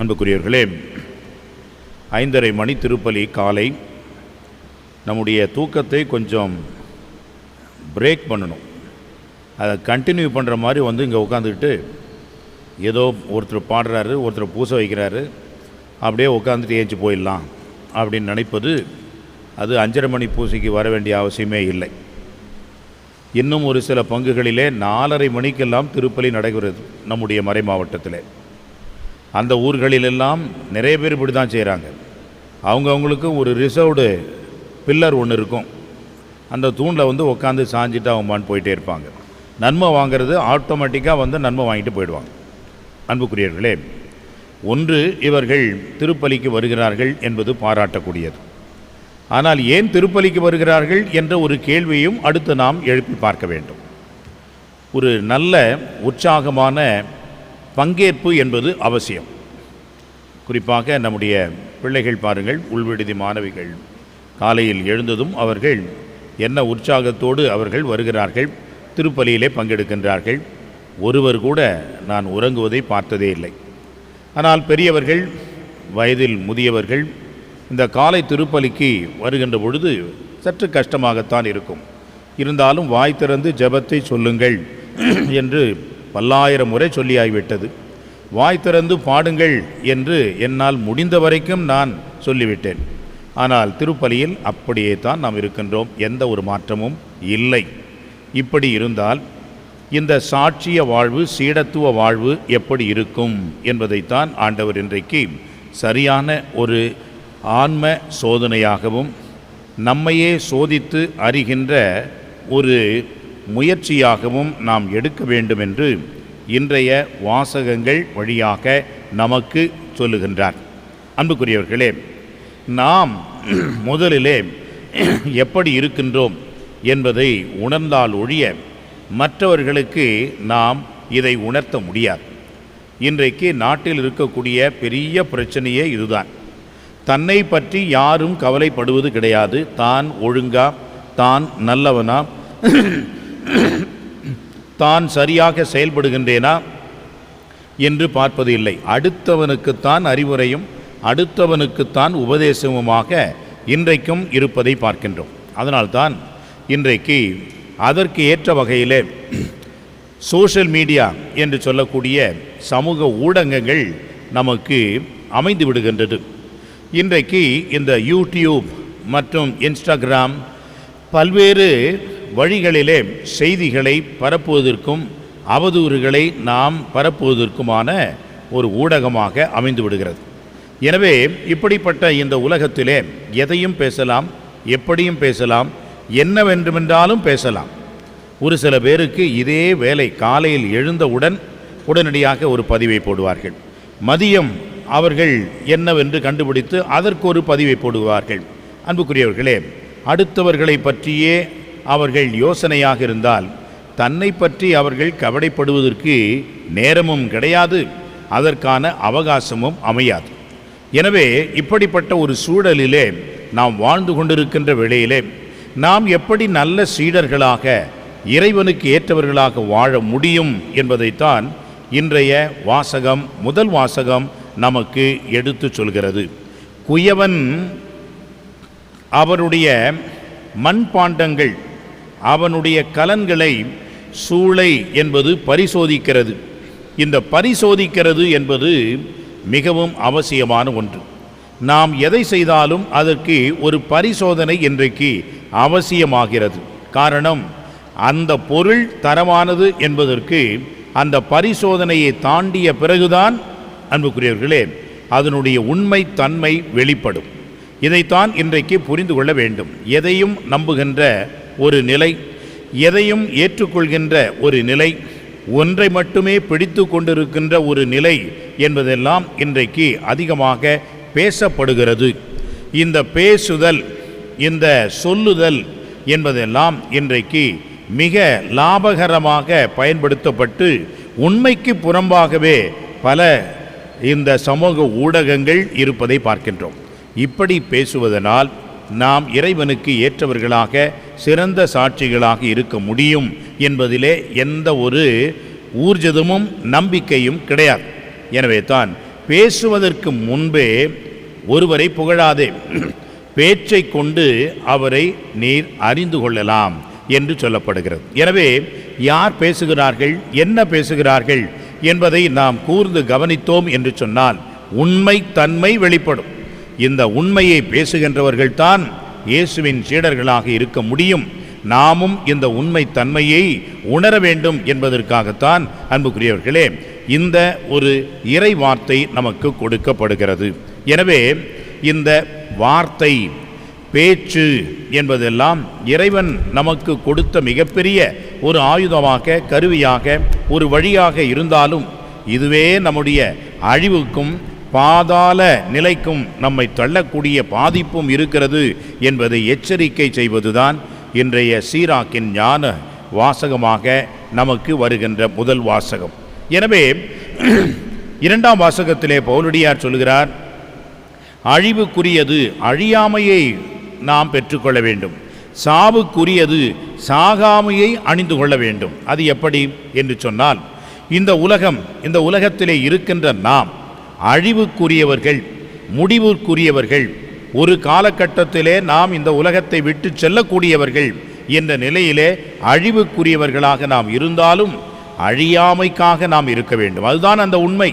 அன்புக்குரியவர்களே, 5:30 மணி திருப்பலி காலை. நம்முடைய தூக்கத்தை கொஞ்சம் பிரேக் பண்ணணும். அதை கண்டினியூ பண்ணுற மாதிரி இங்கே உட்காந்துக்கிட்டு ஏதோ ஒருத்தர் பாடுறாரு, ஒருத்தர் பூசை வைக்கிறாரு, அப்படியே உட்காந்துட்டு ஏஞ்சி போயிடலாம் அப்படின்னு நினைப்பது, அது 5:30 மணி பூசைக்கு வர வேண்டிய அவசியமே இல்லை. இன்னும் ஒரு சில பங்குகளிலே 4:30 மணிக்கெல்லாம் திருப்பலி நடைபெறுகிறது. நம்முடைய மறை மாவட்டத்தில் அந்த ஊர்களிலெல்லாம் நிறைய பேர் இப்படி தான் செய்கிறாங்க. அவங்கவுங்களுக்கும் ஒரு ரிசர்வ்டு பில்லர் ஒன்று இருக்கும். அந்த தூணில் உட்காந்து சாஞ்சிட்டு அவங்கமான்னு போயிட்டே இருப்பாங்க. நன்மை வாங்கிறது ஆட்டோமேட்டிக்காக நன்மை வாங்கிட்டு போயிடுவாங்க. அன்புக்குரியவர்களே, ஒன்று, இவர்கள் திருப்பலிக்கு வருகிறார்கள் என்பது பாராட்டக்கூடியது. ஆனால் ஏன் திருப்பலிக்கு வருகிறார்கள் என்ற ஒரு கேள்வியும் அடுத்து நாம் எழுப்பி பார்க்க வேண்டும். ஒரு நல்ல உற்சாகமான பங்கேற்பு என்பது அவசியம். குறிப்பாக நம்முடைய பிள்ளைகள் பாருங்கள், உள்விடுதி மாணவிகள் காலையில் எழுந்ததும் அவர்கள் என்ன உற்சாகத்தோடு அவர்கள் வருகிறார்கள், திருப்பலியிலே பங்கெடுக்கின்றார்கள். ஒருவர் கூட நான் உறங்குவதை பார்த்ததே இல்லை. ஆனால் பெரியவர்கள், வயதில் முதியவர்கள் இந்த காலை திருப்பலிக்கு வருகின்ற பொழுது சற்று கஷ்டமாகத்தான் இருக்கும். இருந்தாலும் வாய் திறந்து ஜெபத்தை சொல்லுங்கள் என்று பல்லாயிரம் முறை சொல்லியாகிவிட்டது. வாய் திறந்து பாடுங்கள் என்று என்னால் முடிந்த வரைக்கும் நான் சொல்லிவிட்டேன். ஆனால் திருப்பலியில் அப்படியே தான் நாம் இருக்கின்றோம். எந்த ஒரு மாற்றமும் இல்லை. இப்படி இருந்தால் இந்த சாட்சிய வாழ்வு, சீடத்துவ வாழ்வு எப்படி இருக்கும் என்பதைத்தான் ஆண்டவர் இன்றைக்கு சரியான ஒரு ஆன்ம சோதனையாகவும் நம்மையே சோதித்து அறிகின்ற ஒரு முயற்சியாகவும் நாம் எடுக்க வேண்டும் என்று இன்றைய வாசகங்கள் வழியாக நமக்கு சொல்லுகின்றார். அன்புக்குரியவர்களே, நாம் முதலிலே எப்படி இருக்கின்றோம் என்பதை உணர்ந்தால் ஒழிய மற்றவர்களுக்கு நாம் இதை உணர்த்த முடியாது. இன்றைக்கு நாட்டில் இருக்கக்கூடிய பெரிய பிரச்சனையே இதுதான். தன்னை பற்றி யாரும் கவலைப்படுவது கிடையாது. தான் ஒழுங்கா, தான் நல்லவனா, தான் சரியாக செயல்படுகின்றேனா என்று பார்ப்பது இல்லை. அடுத்தவனுக்குத்தான் அறிவுரையும் அடுத்தவனுக்குத்தான் உபதேசமுமாக இன்றைக்கும் இருப்பதை பார்க்கின்றோம். அதனால்தான் இன்றைக்கு அதற்கு ஏற்ற வகையிலே சோஷியல் மீடியா என்று சொல்லக்கூடிய சமூக ஊடகங்கள் நமக்கு அமைந்து விடுகின்றது. இன்றைக்கு இந்த யூடியூப் மற்றும் இன்ஸ்டாகிராம் பல்வேறு வழிகளிலே செய்திகளை பரப்புவதற்கும் அவதூறுகளை நாம் பரப்புவதற்குமான ஒரு ஊடகமாக அமைந்து விடுகிறது. எனவே இப்படிப்பட்ட இந்த உலகத்திலே எதையும் பேசலாம், எப்படியும் பேசலாம், என்ன வேண்டுமென்றாலும் பேசலாம். ஒரு சில பேருக்கு இதே வேலை. காலையில் எழுந்தவுடன் உடனடியாக ஒரு பதிவை போடுவார்கள். மதியம் அவர்கள் என்னவென்று கண்டுபிடித்து அதற்கு ஒரு பதிவை போடுவார்கள். அன்புக்குரியவர்களே, அடுத்தவர்களை பற்றியே அவர்கள் யோசனையாக இருந்தால் தன்னை பற்றி அவர்கள் கவலைப்படுவதற்கு நேரமும் கிடையாது, அதற்கான அவகாசமும் அமையாது. எனவே இப்படிப்பட்ட ஒரு சூழலிலே நாம் வாழ்ந்து கொண்டிருக்கின்ற வேளையிலே நாம் எப்படி நல்ல சீடர்களாக, இறைவனுக்கு ஏற்றவர்களாக வாழ முடியும் என்பதைத்தான் இன்றைய வாசகம், முதல் வாசகம் நமக்கு எடுத்து சொல்கிறது. குயவன் அவருடைய மண்பாண்டங்கள், அவனுடைய கலன்களை சூளை என்பது பரிசோதிக்கிறது. இந்த பரிசோதிக்கிறது என்பது மிகவும் அவசியமான ஒன்று. நாம் எதை செய்தாலும் அதற்கு ஒரு பரிசோதனை இன்றைக்கு அவசியமாகிறது. காரணம், அந்த பொருள் தரமானது என்பதற்கு அந்த பரிசோதனையை தாண்டிய பிறகுதான் அன்புக்குரியவர்களே அதனுடைய உண்மை தன்மை வெளிப்படும். இதைத்தான் இன்றைக்கு புரிந்து கொள்ள வேண்டும். எதையும் நம்புகின்ற ஒரு நிலை, எதையும் ஏற்றுக்கொள்கின்ற ஒரு நிலை, ஒன்றை மட்டுமே பிடித்து கொண்டிருக்கின்ற ஒரு நிலை என்பதெல்லாம் இன்றைக்கு அதிகமாக பேசப்படுகிறது. இந்த பேசுதல், இந்த சொல்லுதல் என்பதெல்லாம் இன்றைக்கு மிக லாபகரமாக பயன்படுத்தப்பட்டு உண்மைக்கு புறம்பாகவே பல இந்த சமூக ஊடகங்கள் இருப்பதை பார்க்கின்றோம். இப்படி பேசுவதனால் நாம் இறைவனுக்கு ஏற்றவர்களாக, சிறந்த சாட்சிகளாக இருக்க முடியும் என்பதிலே எந்த ஒரு ஊர்ஜிதமும் நம்பிக்கையும் கிடையாது. எனவே தான் பேசுவதற்கு முன்பே ஒருவரை புகழாதே, பேச்சை கொண்டு அவரை நீர் அறிந்து கொள்ளலாம் என்று சொல்லப்படுகிறது. எனவே யார் பேசுகிறார்கள், என்ன பேசுகிறார்கள் என்பதை நாம் கூர்ந்து கவனித்தோம் என்று சொன்னால் உண்மை தன்மை வெளிப்படும். இந்த உண்மையை பேசுகின்றவர்கள்தான் இயேசுவின் சீடர்களாக இருக்க முடியும். நாமும் இந்த உண்மை தன்மையை உணர வேண்டும் என்பதற்காகத்தான் அன்புக்குரியவர்களே இந்த ஒரு இறை வார்த்தை நமக்கு கொடுக்கப்படுகிறது. எனவே இந்த வார்த்தை, பேச்சு என்பதெல்லாம் இறைவன் நமக்கு கொடுத்த மிகப்பெரிய ஒரு ஆயுதமாக, கருவியாக, ஒரு வழியாக இருந்தாலும் இதுவே நம்முடைய அழிவுக்கும் பாதாள நிலைக்கும் நம்மை தள்ளக்கூடிய பாதிப்பும் இருக்கிறது என்பதை எச்சரிக்கை செய்வதுதான் இன்றைய சீராக்கின் ஞான வாசகமாக நமக்கு வருகின்ற முதல் வாசகம். எனவே இரண்டாம் வாசகத்திலே பவுலடியார் சொல்கிறார், அழிவுக்குரியது அழியாமையை நாம் பெற்றுக்கொள்ள வேண்டும், சாவுக்குரியது சாகாமையை அணிந்து கொள்ள வேண்டும். அது எப்படி என்று சொன்னால், இந்த உலகத்திலே இருக்கின்ற நாம் அழிவுக்குரியவர்கள், முடிவுக்குரியவர்கள், ஒரு காலகட்டத்திலே நாம் இந்த உலகத்தை விட்டு செல்லக்கூடியவர்கள் என்ற நிலையிலே அழிவுக்குரியவர்களாக நாம் இருந்தாலும் அழியாமைக்காக நாம் இருக்க வேண்டும். அதுதான் அந்த உண்மை,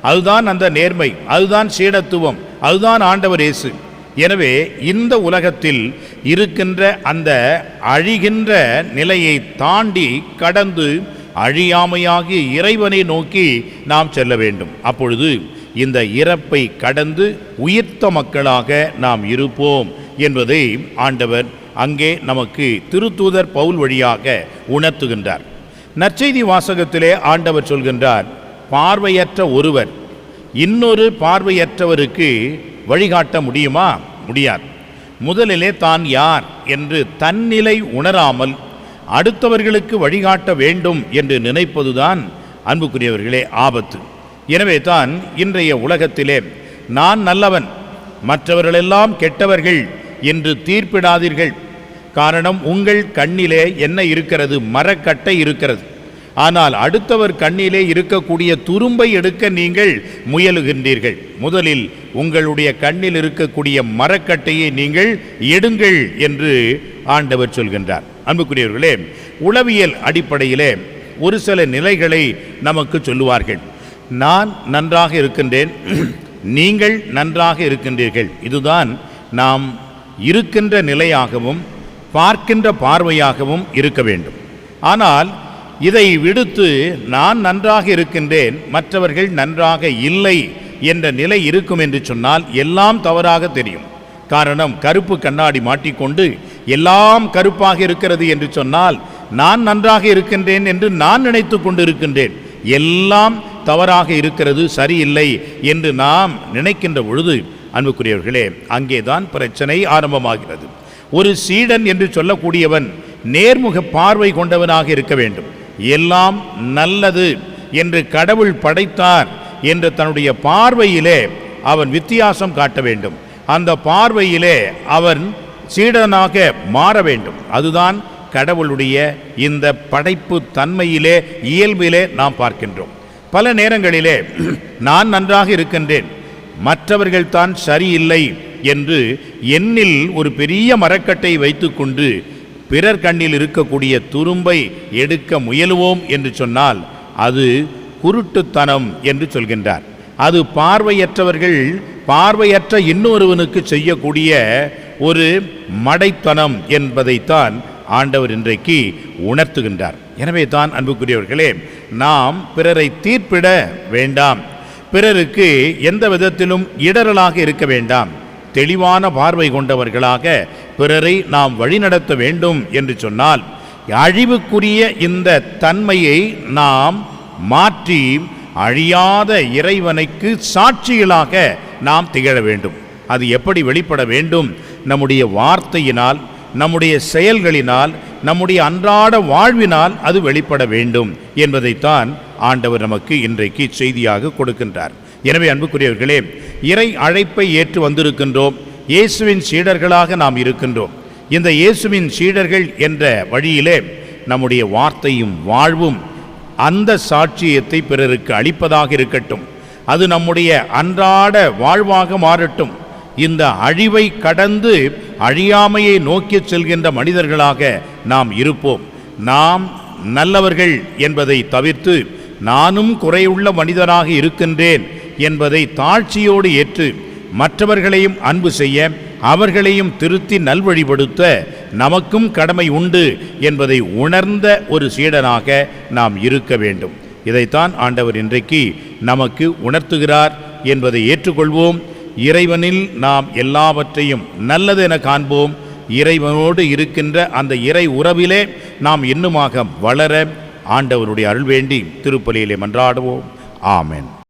அதுதான் அந்த நேர்மை, அதுதான் சீடத்துவம், அதுதான் ஆண்டவர் இயேசு. எனவே இந்த உலகத்தில் இருக்கின்ற அந்த அழிகின்ற நிலையை தாண்டி கடந்து அழியாமையாகிய இறைவனை நோக்கி நாம் செல்ல வேண்டும். அப்பொழுது இந்த இறப்பை கடந்து உயிர்த்த மக்களாக நாம் இருப்போம் என்பதை ஆண்டவர் அங்கே நமக்கு திருத்தூதர் பவுல் வழியாக உணர்த்துகின்றார். நற்செய்தி வாசகத்திலே ஆண்டவர் சொல்கின்றார், பார்வையற்ற ஒருவர் இன்னொரு பார்வையற்றவருக்கு வழிகாட்ட முடியுமா? முடியாது. முதலிலே தான் யார் என்று தன்னிலை உணராமல் அடுத்தவர்களுக்கு வழிகாட்ட வேண்டும் என்று நினைப்பதுதான் அன்புக்குரியவர்களே ஆபத்து. எனவே தான் இன்றைய உலகத்திலே நான் நல்லவன், மற்றவர்களெல்லாம் கெட்டவர்கள் என்று தீர்ப்பிடாதீர்கள். காரணம், உங்கள் கண்ணிலே என்ன இருக்கிறது? மரக்கட்டை இருக்கிறது. ஆனால் அடுத்தவர் கண்ணிலே இருக்கக்கூடிய துரும்பை எடுக்க நீங்கள் முயலுகின்றீர்கள். முதலில் உங்களுடைய கண்ணில் இருக்கக்கூடிய மரக்கட்டையை நீங்கள் எடுங்கள் என்று ஆண்டவர் சொல்கின்றார். அன்புக்குரியவர்களே, உளவியல் அடிப்படையிலே ஒரு சில நிலைகளை நமக்கு சொல்லுவார்கள். நான் நன்றாக இருக்கின்றேன், நீங்கள் நன்றாக இருக்கின்றீர்கள். இதுதான் நாம் இருக்கின்ற நிலையாகவும் பார்க்கின்ற பார்வையாகவும் இருக்க வேண்டும். ஆனால் இதை விடுத்து நான் நன்றாக இருக்கின்றேன், மற்றவர்கள் நன்றாக இல்லை என்ற நிலை இருக்கும் என்று சொன்னால் எல்லாம் தவறாக தெரியும். காரணம், கருப்பு கண்ணாடி மாட்டிக்கொண்டு எல்லாம் கருப்பாக இருக்கிறது என்று சொன்னால் நான் நன்றாக இருக்கின்றேன் என்று நான் நினைத்து கொண்டு இருக்கின்றேன். எல்லாம் தவறாக இருக்கிறது, சரியில்லை என்று நாம் நினைக்கின்ற பொழுது அன்புக்குரியவர்களே அங்கேதான் பிரச்சனை ஆரம்பமாகிறது. ஒரு சீடன் என்று சொல்லக்கூடியவன் நேர்முக பார்வை கொண்டவனாக இருக்க வேண்டும். எல்லாம் நல்லது என்று கடவுள் படைத்தார் என்ற தன்னுடைய பார்வையிலே அவன் வித்தியாசம் காட்ட வேண்டும். அந்த பார்வையிலே அவன் சீடனாக மாற வேண்டும். அதுதான் கடவுளுடைய இந்த படைப்பு தன்மையிலே, இயல்பிலே நாம் பார்க்கின்றோம். பல நேரங்களிலே நான் நன்றாக இருக்கின்றேன், மற்றவர்கள் தான் சரியில்லை என்று என்னில் ஒரு பெரிய மரக்கட்டை வைத்துக்கொண்டு பிறர் கண்ணில் இருக்கக்கூடிய துரும்பை எடுக்க முயலுவோம் என்று சொன்னால் அது குருட்டுத்தனம் என்று சொல்கின்றார். அது பார்வையற்ற இன்னொருவனுக்கு செய்யக்கூடிய ஒரு மடைத்தனம் என்பதைத்தான் ஆண்டவர் இன்றைக்கு உணர்த்துகின்றார். எனவே தான் அன்புக்குரியவர்களே, நாம் பிறரை தீர்ப்பிட வேண்டாம், பிறருக்கு எந்த விதத்திலும் இடரலாக இருக்க வேண்டாம். தெளிவான பார்வை கொண்டவர்களாக பிறரை நாம் வழிநடத்த வேண்டும் என்று சொன்னால் அழிவுக்குரிய இந்த தன்மையை நாம் மாற்றி அழியாத இறைவனுக்கு சாட்சிகளாக நாம் திகழ வேண்டும். அது எப்படி வெளிப்பட வேண்டும்? நம்முடைய வார்த்தையினால், நம்முடைய செயல்களினால், நம்முடைய அன்றாட வாழ்வினால் அது வெளிப்பட வேண்டும் என்பதைத்தான் ஆண்டவர் நமக்கு இன்றைக்கு செய்தியாக கொடுக்கின்றார். எனவே அன்புக்குரியவர்களே, இறை அழைப்பை ஏற்று வந்திருக்கின்றோம். இயேசுவின் சீடர்களாக நாம் இருக்கின்றோம். இந்த இயேசுவின் சீடர்கள் என்ற வழியிலே நம்முடைய வார்த்தையும் வாழ்வும் அந்த சாட்சியத்தை பிறருக்கு அளிப்பதாக இருக்கட்டும். அது நம்முடைய அன்றாட வாழ்வாக மாறட்டும். இந்த அழிவை கடந்து அழியாமையை நோக்கி செல்கின்ற மனிதர்களாக நாம் இருப்போம். நாம் நல்லவர்கள் என்பதை தவிர்த்து நானும் குறையுள்ள மனிதனாக இருக்கின்றேன் என்பதை தாழ்ச்சியோடு ஏற்று மற்றவர்களையும் அன்பு செய்ய, அவர்களையும் திருத்தி நல்வழிப்படுத்த நமக்கும் கடமை உண்டு என்பதை உணர்ந்த ஒரு சீடனாக நாம் இருக்க வேண்டும். இதைத்தான் ஆண்டவர் இன்றைக்கு நமக்கு உணர்த்துகிறார் என்பதை ஏற்றுக்கொள்வோம். இறைவனில் நாம் எல்லாவற்றையும் நல்லதென காண்போம். இறைவனோடு இருக்கின்ற அந்த இறை உறவிலே நாம் இன்னுமாக வளர ஆண்டவருடைய அருள் வேண்டி திருப்பலியிலே மன்றாடுவோம். ஆமென்.